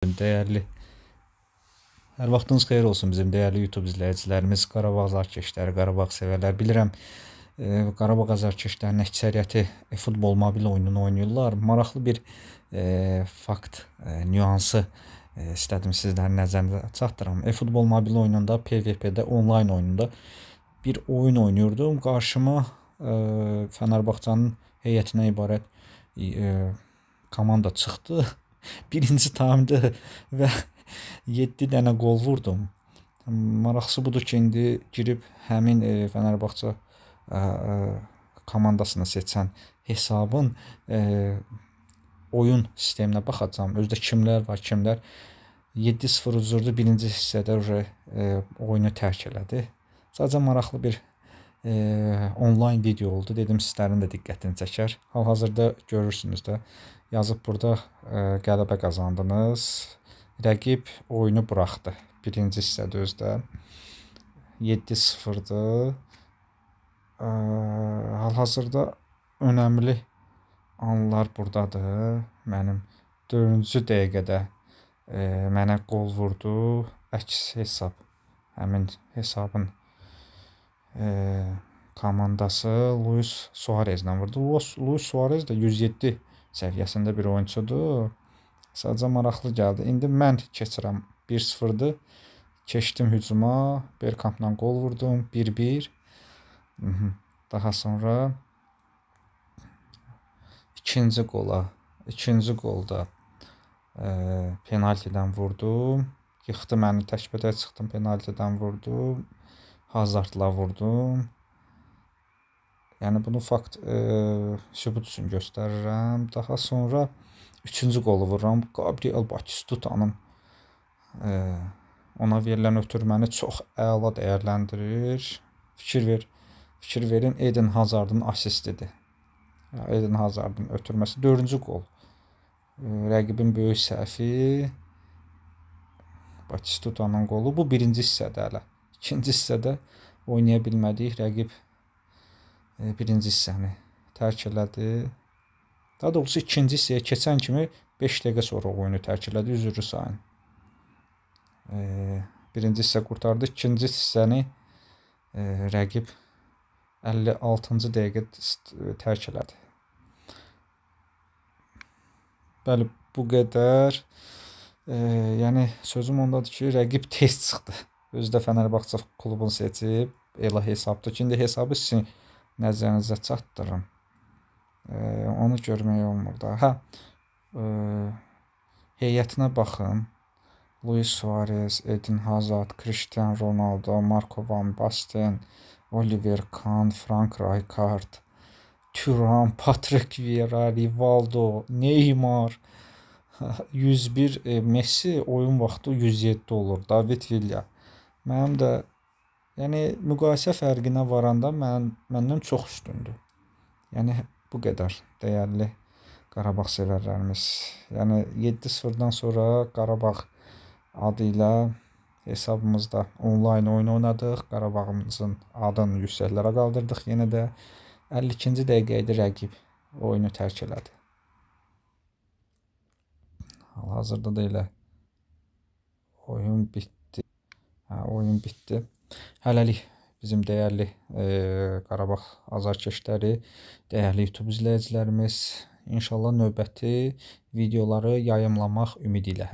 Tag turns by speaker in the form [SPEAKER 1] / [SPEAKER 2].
[SPEAKER 1] Değerli, hər vaxtınız xeyir olsun bizim değerli YouTube izləyicilərimiz, Qarabağ azarkeşləri, Qarabağ sevərlər. Bilirəm, Qarabağ azarkeşlərinin əksəriyyəti futbol mobil oyununu oynayırlar. Maraqlı bir fakt, nüansı istədim sizlərin nəzərinə çatdıram. Futbol mobil oyununda, PvP'də, online oyununda bir oyun oynuyordum. Qarşıma Fenerbahçe'nin heyətinə ibarət komanda çıxdı. Birinci taimdə və 7 dənə gol vurdum. Maraqlısı budur ki, indi girib həmin Fenerbahçe komandasını seçən hesabın oyun sisteminə baxacağam. Özdə kimlər var, kimlər 7-0 üzürdü. Birinci hissədə oyunu tərk elədi. Sadəcə maraqlı bir online video oldu. Dedim sizlərin də diqqətini çəkər. Hal-hazırda görürsünüz də. Yazıb burada qələbə qazandınız. Rəqib oyunu buraxdı. Birinci hissədə özdə 7-0'dır. Hal-hazırda önəmli anlar buradadır. Mənim 4-cü dəqiqədə mənə qol vurdu. Əks hesab. Həmin hesabın komandası Luis Suarez'lə vurdu. Luis Suarez də 107 səviyyəsində bir oyunçudur. Sadəcə maraqlı gəldi. İndi mən keçirəm 1-0'dır. Keçdim hücuma. Bergkampla qol vurdum. 1-1. Daha sonra ikinci qolda penaltidən vurdum. Yıxdı məni, təkbətək çıxdım, penaltidən vurdum. Hazardla vurdum. Yəni bunu fakt sübut üçün göstərirəm. Daha sonra üçüncü qolu vururam. Gabriel Batistuta'nın ona verilən ötürməni çox əla dəyərləndirir. Fikir verin, Eden Hazard'ın asistidir. Eden Hazard'ın ötürməsi 4-cü qol. Rəqibin böyük səhvi. Batistuta'nın qolu. Bu birinci hissədə hələ. İkinci hissədə oynaya bilmədik. Rəqib birinci hissəni tərk elədi. Daha doğrusu ikinci hissəyə keçən kimi 5 dəqiqə sonra oyunu tərk elədi. Üzrlü sayın. Birinci hissə qurtardı. İkinci hissəni rəqib 56-cı dəqiqə tərk elədi. Bəli, bu qədər. Yəni sözüm ondadır ki, rəqib tez çıxdı. Özü də Fenerbahçe klubunu seçib elə hesabdır ki, indi hesabı sizin nəzərinizə çatdırım. Onu görmək olmur da. Heyətinə baxın. Luis Suarez, Eden Hazard, Cristiano Ronaldo, Marco Van Basten, Oliver Kahn, Frank Rijkaard, Thuram, Patrick Vieira, Rivaldo, Neymar, 101, Messi oyun vaxtı 107 olur. David Villa. Mənim də yəni müqayisə fərqinə varanda məndən çox üstündür. Yəni bu qədər dəyərli Qarabağ sevərlərimiz. Yəni 7-0'dan sonra Qarabağ adı ilə hesabımızda online oyun oynadıq. Qarabağımızın adını yüksəklərə qaldırdıq. Yenə də 52-ci dəqiqə idi rəqib oyunu tərk elədi. Hal-hazırda da elə oyun bitdi. Oyun bitdi. Hələlik bizim dəyərli Qarabağ azarkeşləri, dəyərli YouTube izləyicilərimiz, inşallah növbəti videoları yayımlamaq ümidi ilə.